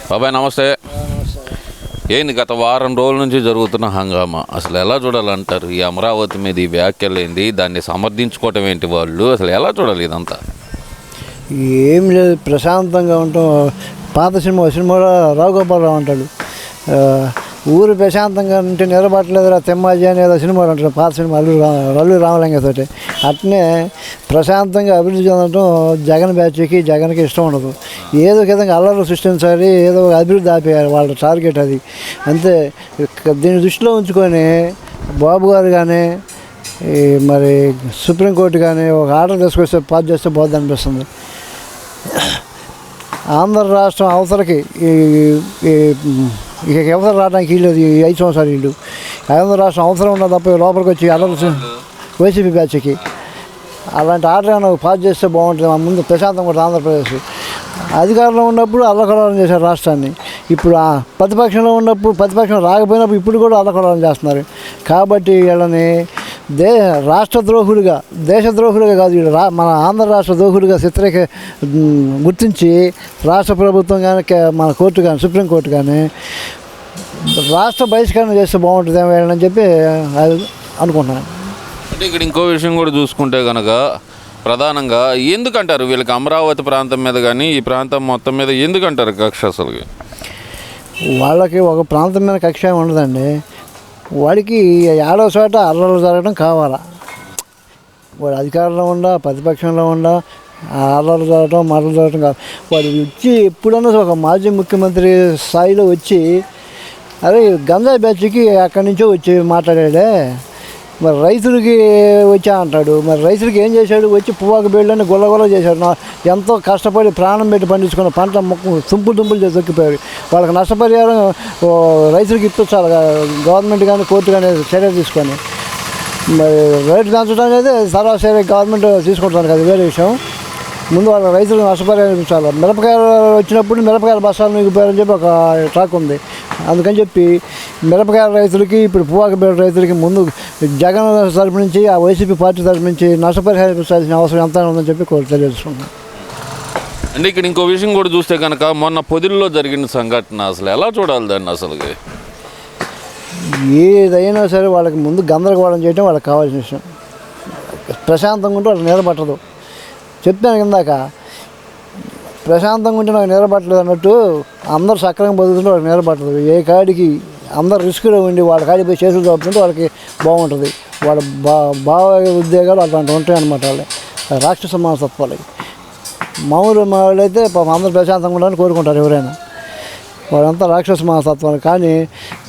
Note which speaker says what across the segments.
Speaker 1: బాబాయ్ నమస్తే. ఏంది గత వారం రోజుల నుంచి జరుగుతున్న హంగామా అసలు ఎలా చూడాలంటారు? ఈ అమరావతి మీద ఈ వ్యాఖ్యలు ఏంది, దాన్ని సమర్థించుకోవటం ఏంటి, వాళ్ళు అసలు ఎలా చూడాలి ఇదంతా?
Speaker 2: ఏం లేదు, ప్రశాంతంగా ఉంటాం. పాత సినిమాలో రావుగోపాలరావు అంటాడు, ఊరు ప్రశాంతంగా ఉంటే నిలబట్టలేదురా తెమ్మాజీ అని ఏదో సినిమాలు అంటారు. పాత సినిమా అల్లు రామలింగతోటి అట్నే ప్రశాంతంగా అభివృద్ధి చెందడం జగన్ బ్యాచ్కి జగన్కి ఇష్టం ఉండదు. ఏదో విధంగా అల్లర్లు సృష్టించాలి, ఏదో అభివృద్ధి ఆపేయాలి, వాళ్ళ టార్గెట్ అది అంతే. దీన్ని దృష్టిలో ఉంచుకొని బాబు గారు కానీ మరి సుప్రీంకోర్టు కానీ ఒక ఆర్డర్ తీసుకొస్తే పాస్ చేస్తే పోద్ది అనిపిస్తుంది. ఆంధ్ర రాష్ట్రం అవతలకి ఇక ఎవరు రావడానికి వీళ్ళు 5 సంవత్సరాలు వీళ్ళు ఆంధ్ర రాష్ట్రం అవసరం ఉన్నది తప్ప లోపలికి వచ్చి అల్లరి వైసీపీ బ్యాచ్కి అలాంటి ఆర్డర్ ఏమైనా పాస్ చేస్తే బాగుంటుంది. మా ముందు ప్రశాంతంగా ఉంటుంది ఆంధ్రప్రదేశ్. అధికారంలో ఉన్నప్పుడు అల్లకల్లోలం చేశారు రాష్ట్రాన్ని. ఇప్పుడు ప్రతిపక్షంలో ఉన్నప్పుడు ప్రతిపక్షం రాకపోయినప్పుడు ఇప్పుడు కూడా అల్లకల్లోలం చేస్తున్నారు. కాబట్టి వీళ్ళని రాష్ట్ర ద్రోహులుగా దేశ ద్రోహులుగా కాదు, వీళ్ళు మన ఆంధ్ర రాష్ట్ర ద్రోహులుగా చిత్రీక గుర్తించి రాష్ట్ర ప్రభుత్వం కానీ మన కోర్టు కానీ సుప్రీంకోర్టు కానీ రాష్ట్ర బహిష్కరణ చేస్తే బాగుంటుంది అని చెప్పి అనుకుంటున్నాను.
Speaker 1: అంటే ఇక్కడ ఇంకో విషయం కూడా చూసుకుంటే కనుక ప్రధానంగా ఎందుకంటారు వీళ్ళకి అమరావతి ప్రాంతం మీద కానీ ఈ ప్రాంతం మొత్తం మీద ఎందుకంటారు కక్ష? అసలుకి
Speaker 2: వాళ్ళకి ఒక ప్రాంతం మీద కక్ష ఉండదండి. వాడికి ఏడో చోట అల్లర్లు జరగడం కావాలా. వాడు అధికారంలో ఉండా ప్రతిపక్షంలో ఉండా అల్లర్లు జరగడం మాటలు జరగడం కావాలి. వాడు వచ్చి ఎప్పుడన్నా ఒక మాజీ ముఖ్యమంత్రి స్థాయిలో వచ్చి అరే గంజాయి బ్యాచ్కి అక్కడి నుంచో వచ్చి మాట్లాడాడే, మరి రైతులకి వచ్చా అంటాడు. మరి రైతులకి ఏం చేశాడు? వచ్చి పువ్వాకు బేళ్ళని గొల్లగొల్ల చేశాడు. ఎంతో కష్టపడి ప్రాణం పెట్టి పండించుకున్న పంట తుంపులు చేసి దొక్కిపోయారు. వాళ్ళకి నష్టపరిహారం రైతులకి ఇప్పించాలి గవర్నమెంట్ కానీ కోర్టు కానీ చర్య తీసుకొని. మరి రేటు పెంచడం అనేది సరాసరి గవర్నమెంట్ తీసుకుంటాను కదా, వేరే విషయం. ముందు వాళ్ళ రైతులకు నష్టపరిహారం ఇప్పించాలి. మిరపకాయలు వచ్చినప్పుడు మిరపకాయల బస్తాలు మిగిలిపోయారని చెప్పి ఒక ట్రాక్ ఉంది. అందుకని చెప్పి మిరపకాయల రైతులకి ఇప్పుడు పువ్వాకు బేళ్ళ రైతులకి ముందు జగన్ తరపు నుంచి ఆ వైసీపీ పార్టీ తరపు నుంచి నష్టపరిహారం ఇప్పించాల్సిన అవసరం ఎంత ఉందని చెప్పి తెలియజేసుకుంటున్నాం.
Speaker 1: అంటే ఇక్కడ ఇంకో విషయం కూడా చూస్తే కనుక మొన్న పొదిల్లో జరిగిన సంఘటన అసలు ఎలా చూడాలి దాన్ని? అసలుకి
Speaker 2: ఏదైనా సరే వాళ్ళకి ముందు గందరగోళం చేయడం వాళ్ళకి కావాల్సిన విషయం. ప్రశాంతంగా ఉంటే వాళ్ళకి నిలబట్టదు. చెప్పాను కిందాక, ప్రశాంతంగా ఉంటే నాకు నిలబట్టలేదు అన్నట్టు అందరూ సక్రంగా బతుకుతుంటే వాళ్ళకి నిలబట్టదు. ఏ కాడికి అందరు రిస్క్లో ఉండి వాళ్ళ కాడికి పోయి చేతులు తప్పుతుంటే వాళ్ళకి బాగుంటుంది. వాళ్ళ భావ ఉద్యోగాలు అట్లాంటివి ఉంటాయి అన్నమాట. వాళ్ళే రాక్షస మనస్తత్వాలకి. మామూలు వాళ్ళైతే అందరూ ప్రశాంతంగా ఉండాలని కోరుకుంటారు ఎవరైనా. వాళ్ళంతా రాక్షస మనస్తత్వాలు. కానీ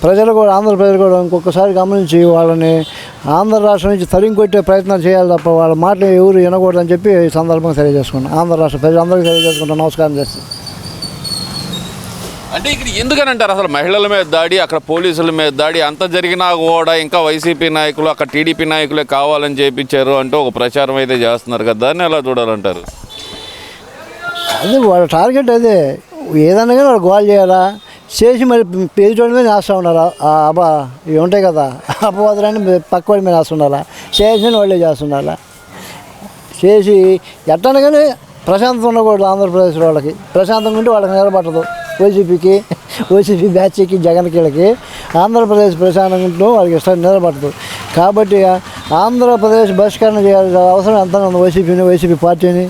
Speaker 2: ప్రజలు కూడా ఆంధ్ర ప్రజలు కూడా ఇంకొకసారి గమనించి వాళ్ళని ఆంధ్ర రాష్ట్రం నుంచి తరిమి కొట్టే ప్రయత్నం చేయాలి తప్ప వాళ్ళ మాటలు ఎవరు వినకూడదని చెప్పి ఈ సందర్భంగా తెలియజేసుకున్నాను. ఆంధ్ర రాష్ట్ర ప్రజలందరికీ తెలియజేసుకుంటాను. నమస్కారం చేస్తాను.
Speaker 1: అంటే ఇక్కడ ఎందుకని అంటారు అసలు మహిళల మీద దాడి, అక్కడ పోలీసుల మీద దాడి అంత జరిగినా కూడా ఇంకా వైసీపీ నాయకులు అక్కడ టీడీపీ నాయకులే కావాలని చేయించారు అంటే ఒక ప్రచారం అయితే చేస్తున్నారు కదా, దాన్ని ఎలా చూడాలంటారు?
Speaker 2: అదే వాళ్ళ టార్గెట్. అదే ఏదన్నా కానీ వాళ్ళు గోల్ చేయాలా చేసి మరి పేజోడి మీద వేస్తూ ఉండాలా. ఇవి ఉంటాయి కదా అపవాదులన్నీ పక్కవాడి మీద వేస్తుండాలా. చేసిన వాళ్ళే చేస్తుండాలా. చేసి ఎట్టన్నా కానీ ప్రశాంతం ఉండకూడదు. ఆంధ్రప్రదేశ్ వాళ్ళకి ప్రశాంతంగా ఉంటే వాళ్ళకి నిలబట్టదు. వైసీపీ బ్యాచ్కి జగన్కి ఆంధ్రప్రదేశ్ ప్రశాంతంగా ఉంటూ వాళ్ళకి ఇష్టం నిలబట్టదు. కాబట్టి ఆంధ్రప్రదేశ్ బహిష్కరణ చేయాల్సిన అవసరం ఎంత ఉంది వైసీపీ పార్టీని.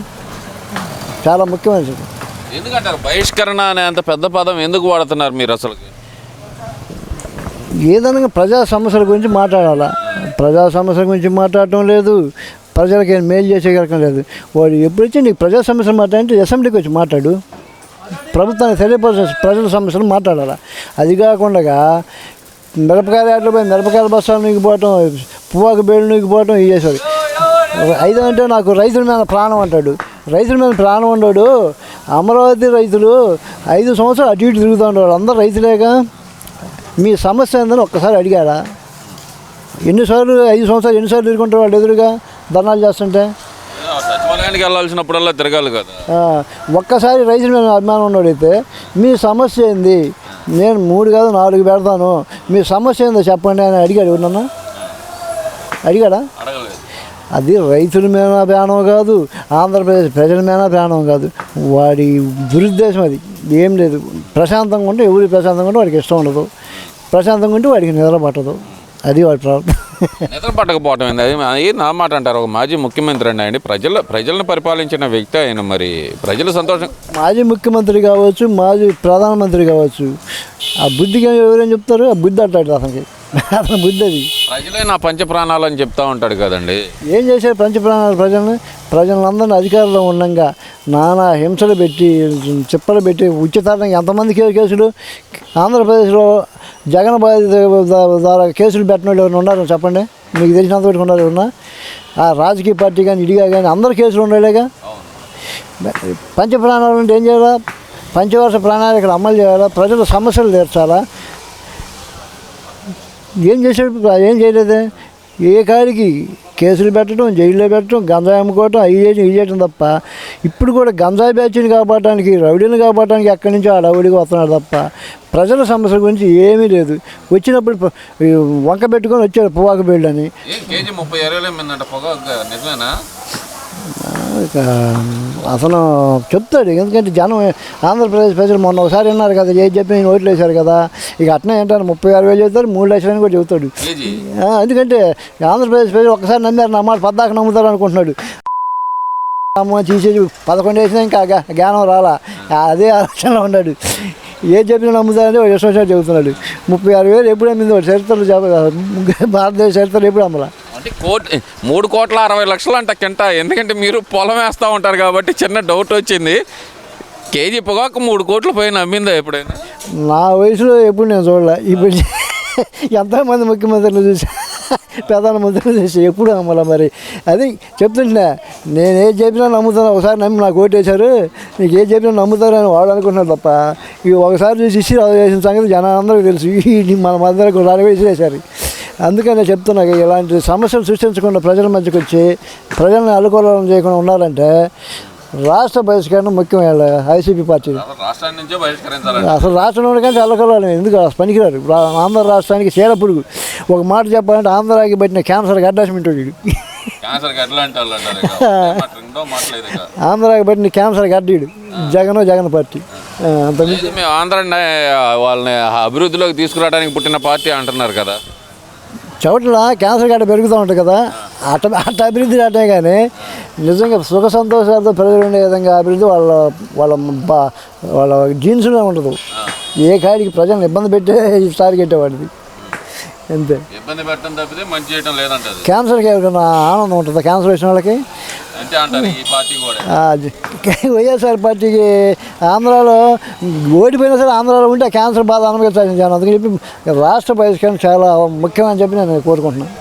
Speaker 2: చాలా ముఖ్యమైనది.
Speaker 1: ఎందుకంటారు బహిష్కరణ అనే అంత పెద్ద పదం ఎందుకు వాడుతున్నారు మీరు? అసలు
Speaker 2: ఏదైనా ప్రజా సమస్యల గురించి మాట్లాడాలా. ప్రజా సమస్యల గురించి మాట్లాడటం లేదు, ప్రజలకి ఏం మేలు చేసేయగలగడం లేదు. వాడు ఎప్పుడొచ్చి నీకు ప్రజా సమస్యలు మాట్లాడంటే అసెంబ్లీకి వచ్చి మాట్లాడు, ప్రభుత్వానికి తెలియపరిచే ప్రజల సమస్యలు మాట్లాడాలా. అది కాకుండా మిరపకాయల యాడ్లు పోయి మిరపకాయల బస్తాలు నీకుపోవటం, పువ్వాకు బేళ్ళు నీకుపోవటం ఇవి చేశారు. 5 అంటే నాకు రైతుల మీద ప్రాణం అంటాడు. రైతుల మీద ప్రాణం ఉన్నాడు. అమరావతి రైతులు 5 సంవత్సరాలు అటు ఇటు తిరుగుతూ ఉండేవాడు. అందరూ రైతులేగా. మీ సమస్య ఏందని ఒక్కసారి అడిగాడా? ఎన్నిసార్లు 5 సంవత్సరాలు ఎన్నిసార్లు తిరుగుంటారు వాళ్ళు ఎదురుగా ధర్నాలు చేస్తుంటే?
Speaker 1: సచివాలయానికి వెళ్ళాల్సినప్పుడల్లా తిరగాలి కదా.
Speaker 2: ఒక్కసారి రైతుల మీద అభిమానం ఉన్నాడైతే మీ సమస్య ఏంది, నేను 3 కాదు 4 పెడతాను, మీ సమస్య ఏందో చెప్పండి అని అడిగాడు. ఎవరన్నా అడిగాడా? అది రైతుల మీద ప్రాణం కాదు, ఆంధ్రప్రదేశ్ ప్రజల మీద ప్రాణం కాదు. వాడి దురుద్దేశం అది. ఏం లేదు. ప్రశాంతంగా ఉంటే ఎవరికి ప్రశాంతంగా ఉంటే వాడికి ఇష్టం ఉండదు, ప్రశాంతంగా ఉంటే వాడికి నిద్ర పట్టదు. అది వాడి ప్రాబ్లం.
Speaker 1: నిద్ర పట్టకపోవటం ఏంది? అది నా మాట అంటారు. ఒక మాజీ ముఖ్యమంత్రి అండి, ప్రజలను పరిపాలించిన వ్యక్తి ఆయన. మరి ప్రజలు సంతోషం. మాజీ
Speaker 2: ముఖ్యమంత్రి కావచ్చు, మాజీ ప్రధానమంత్రి కావచ్చు, ఆ బుద్ధికి ఎవరేం చెప్తారు? ఆ బుద్ధి అంటాడు అతనికి. అతని బుద్ధి అది.
Speaker 1: ప్రజలే నా పంచప్రాణాలు అని చెప్తా ఉంటాడు కదండి.
Speaker 2: ఏం చేశారు పంచప్రాణాలు? ప్రజలందరినీ అధికారంలో ఉండగా నానా హింసలు పెట్టి, చిప్పలు పెట్టి, ఉచితార్థంగా ఎంతమంది కేసులు ఆంధ్రప్రదేశ్లో జగన్ ద్వారా కేసులు పెట్టిన వాళ్ళు ఎవరైనా ఉన్నారు చెప్పండి? మీకు తెలిసినంత పెట్టి ఉన్నారు ఎవరన్నా? ఆ రాజకీయ పార్టీ కానీ ఇడిగా కానీ అందరు కేసులు ఉండేలేగా. పంచప్రాణాలు అంటే ఏం చేయాలా? పంచవర్ష ప్రణాళికలు అమలు చేయాలా? ప్రజల సమస్యలు తీర్చాలా? ఏం చేశాడు? ఏం చేయలేదే. ఏ కాడికి కేసులు పెట్టడం, జైల్లో పెట్టడం, గంజాయి అమ్ముకోవటం, అవి చేయటం తప్ప. ఇప్పుడు కూడా గంజాయి బ్యాచ్ని కాపాడటానికి, రౌడీని కాపాడటానికి ఎక్కడి నుంచో ఆ రౌడీకి వస్తున్నాడు తప్ప ప్రజల సమస్యల గురించి ఏమీ లేదు. వచ్చినప్పుడు వంక పెట్టుకొని వచ్చాడు పొగాకు బీళ్ళని. అసలు చెప్తాడు. ఎందుకంటే జనం ఆంధ్రప్రదేశ్ ప్రజలు మొన్న ఒకసారి విన్నారు కదా, ఏది చెప్పి నేను ఓట్లు వేశారు కదా, ఇక అట్నే ఏంటారు 36,000 చెబుతారు, 3 లక్షలని కూడా చెబుతాడు. ఎందుకంటే ఆంధ్రప్రదేశ్ ప్రజలు ఒక్కసారి నమ్మారు, నా మాట పద్దాక నమ్ముతారు అనుకుంటున్నాడు. అమ్మ తీసేసి 11 వేసినా ఇంకా జ్ఞానం రాలా, అదే ఆలోచనలో ఉన్నాడు. ఏ చెప్పినా నమ్ముతారంటే వాడు ఇష్టం చెబుతున్నాడు. 36,000 ఎప్పుడు అమ్మింది వాడు చరిత్రలు భారతదేశ చరిత్రలు ఎప్పుడు అమ్మలా.
Speaker 1: అంటే 3,60,00,000 అంట కింట. ఎందుకంటే మీరు పొలం వేస్తూ ఉంటారు కాబట్టి చిన్న డౌట్ వచ్చింది. కేజీ పొగాకు 3 కోట్ల పైన అమ్మిందా ఎప్పుడైనా?
Speaker 2: నా వయసులో ఎప్పుడు నేను చూడలే. ఇప్పుడు ఎంతోమంది ముఖ్యమంత్రులు చూసి, ప్రధానమంత్రులు చూసి ఎప్పుడు అమ్మలా. మరి అది చెప్తుంటున్నా, నేను ఏది చెప్పినా నమ్ముతాను. ఒకసారి నమ్మి నాకు ఓటేశారు, నీకు ఏది చెప్పినా నమ్ముతారని వాడు అనుకుంటున్నాడు తప్ప, ఇవి ఒకసారి చూసి ఇచ్చి చేసిన సంగతి జనాలందరికీ తెలుసు. మన మధ్యలో రాని వేసేసారు. అందుకనే చెప్తున్నా, ఇలాంటి సమస్యలు సృష్టించకుండా ప్రజల మధ్యకి వచ్చి ప్రజల్ని అలుకోలం చేయకుండా ఉండాలంటే రాష్ట్ర బహిష్కరణ ముఖ్యం. వైసీపీ పార్టీ అసలు రాష్ట్రంలో కానీ అల్లకొల్లాలి. ఎందుకు పనికిరారు. ఆంధ్ర రాష్ట్రానికి చీడ పురుగు. ఒక మాట చెప్పాలంటే ఆంధ్రాకి పెట్టిన క్యాన్సర్కి అడ్డాస్మెంట్ వీడు. ఆంధ్రాకి పెట్టిన క్యాన్సర్కి అడ్డీడు జగన్ పార్టీ.
Speaker 1: ఆంధ్ర వాళ్ళని అభివృద్ధిలోకి తీసుకురావడానికి పుట్టిన పార్టీ అంటున్నారు కదా.
Speaker 2: చోట్ల క్యాన్సర్ గడ్డ పెరుగుతూ ఉంటుంది కదా, అట్ట అభివృద్ధి అట్టే. కానీ నిజంగా సుఖ సంతోషాలతో ప్రజలు ఉండే విధంగా అభివృద్ధి వాళ్ళ జీన్స్లో ఉండదు. ఏ కాడికి ప్రజలను ఇబ్బంది పెట్టే టార్గెట్ వాడిది. అంతే.
Speaker 1: ఇబ్బంది పెట్టడం తప్పితే మంచి చేయడం లేదంటే
Speaker 2: క్యాన్సర్కి ఎవరికైనా ఆనందం ఉంటుందా? క్యాన్సర్ వచ్చిన వాళ్ళకి. వైఎస్ఆర్ పార్టీకి ఆంధ్రాలో ఓడిపోయినా సరే ఆంధ్రాలో ఉంటే క్యాన్సర్ బాధ అనుభవించాల్సిన జనం. అందుకని చెప్పి రాష్ట్ర బహిష్కరణ చాలా ముఖ్యమని చెప్పి నేను కోరుకుంటున్నాను.